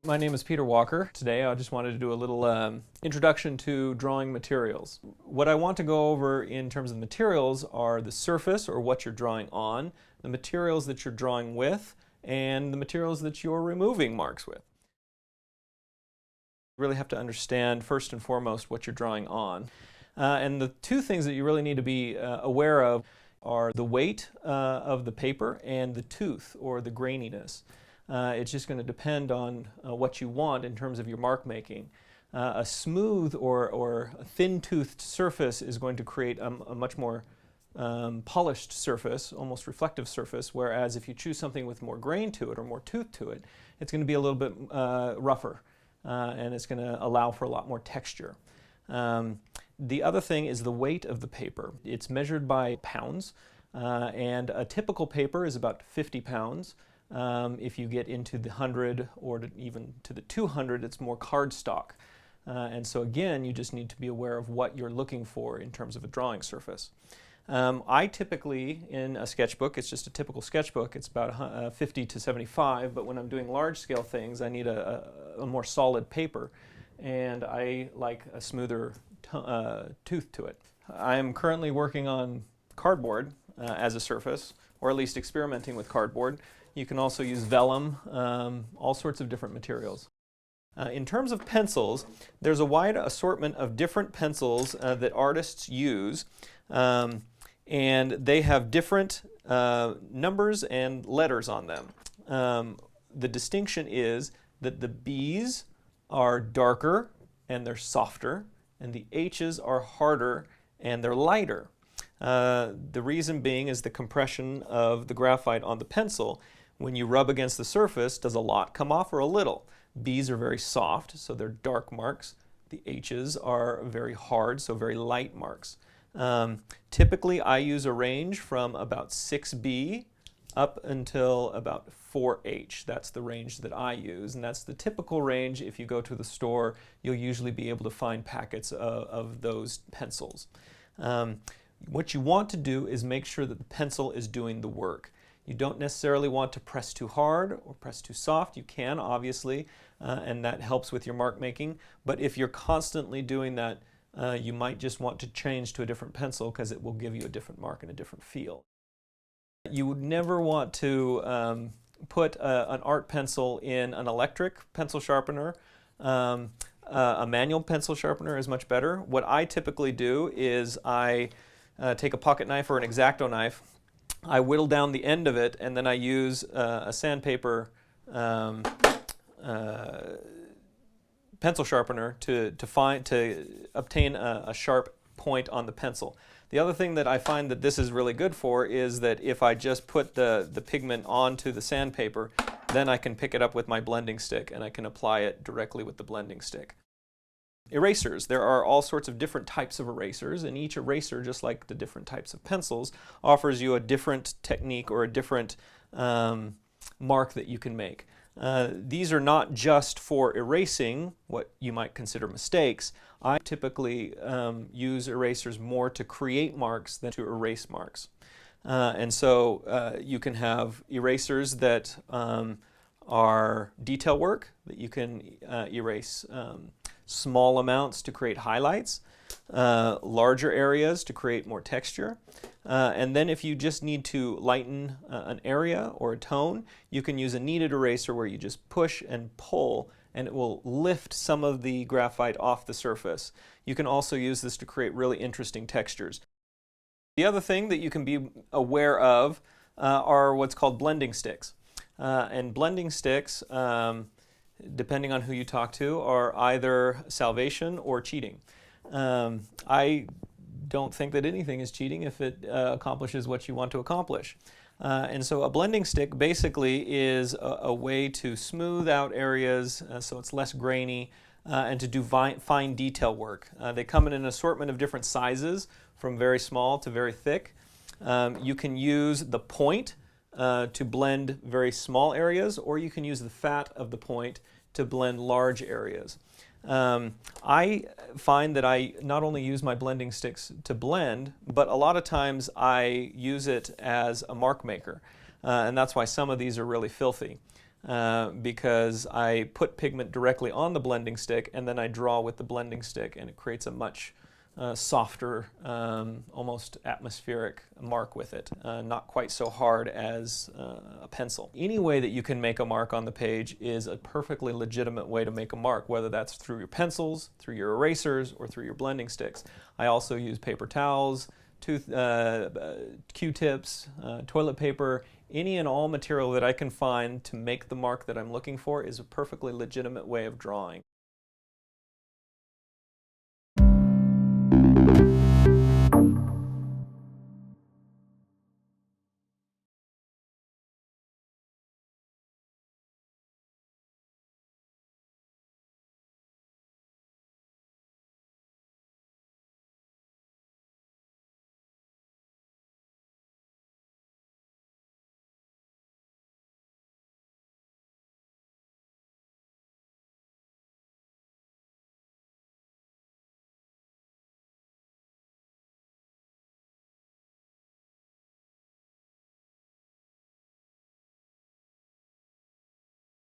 My name is Peter Walker. Today I just wanted to do a little introduction to drawing materials. What I want to go over in terms of materials are the surface, or what you're drawing on, the materials that you're drawing with, and the materials that you're removing marks with. You really have to understand first and foremost what you're drawing on. And the two things that you really need to be aware of are the weight of the paper and the tooth, or the graininess. It's just going to depend on what you want in terms of your mark making. A smooth or a thin-toothed surface is going to create a much more polished surface, almost reflective surface, whereas if you choose something with more grain to it or more tooth to it, it's going to be a little bit rougher, and it's going to allow for a lot more texture. The other thing is the weight of the paper. It's measured by pounds, and a typical paper is about 50 pounds. If you get into the 100 or even to the 200, it's more cardstock. And so again, you just need to be aware of what you're looking for in terms of a drawing surface. I typically, in a sketchbook, it's just a typical sketchbook, it's about 50 to 75, but when I'm doing large scale things, I need a more solid paper, and I like a smoother tooth to it. I'm currently working on cardboard as a surface, or at least experimenting with cardboard. You can also use vellum, all sorts of different materials. In terms of pencils, there's a wide assortment of different pencils that artists use, and they have different numbers and letters on them. The distinction is that the B's are darker and they're softer, and the H's are harder and they're lighter. The reason being is the compression of the graphite on the pencil. When you rub against the surface, does a lot come off or a little? B's are very soft, so they're dark marks. The H's are very hard, so very light marks. Typically, I use a range from about 6B up until about 4H. That's the range that I use, and that's the typical range. If you go to the store, you'll usually be able to find packets of those pencils. What you want to do is make sure that the pencil is doing the work. You don't necessarily want to press too hard or press too soft. You can, obviously, and that helps with your mark making. But if you're constantly doing that, you might just want to change to a different pencil because it will give you a different mark and a different feel. You would never want to put an art pencil in an electric pencil sharpener. A manual pencil sharpener is much better. What I typically do is I take a pocket knife or an X-Acto knife. I whittle down the end of it, and then I use a sandpaper pencil sharpener to obtain a sharp point on the pencil. The other thing that I find that this is really good for is that if I just put the pigment onto the sandpaper, then I can pick it up with my blending stick and I can apply it directly with the blending stick. Erasers. There are all sorts of different types of erasers, and each eraser, just like the different types of pencils, offers you a different technique or a different mark that you can make. These are not just for erasing what you might consider mistakes. I typically use erasers more to create marks than to erase marks. And so you can have erasers that are detail work, that you can erase small amounts to create highlights, larger areas to create more texture. And then if you just need to lighten an area or a tone, you can use a kneaded eraser where you just push and pull and it will lift some of the graphite off the surface. You can also use this to create really interesting textures. The other thing that you can be aware of are what's called blending sticks. And blending sticks, depending on who you talk to, are either salvation or cheating. I don't think that anything is cheating if it accomplishes what you want to accomplish. And so a blending stick basically is a way to smooth out areas so it's less grainy and to do fine detail work. They come in an assortment of different sizes, from very small to very thick. You can use the point to blend very small areas, or you can use the fat of the point to blend large areas. I find that I not only use my blending sticks to blend, but a lot of times I use it as a mark maker. And that's why some of these are really filthy. because I put pigment directly on the blending stick and then I draw with the blending stick, and it creates a much softer, almost atmospheric mark with it, not quite so hard as a pencil. Any way that you can make a mark on the page is a perfectly legitimate way to make a mark, whether that's through your pencils, through your erasers, or through your blending sticks. I also use paper towels, Q-tips, toilet paper. Any and all material that I can find to make the mark that I'm looking for is a perfectly legitimate way of drawing.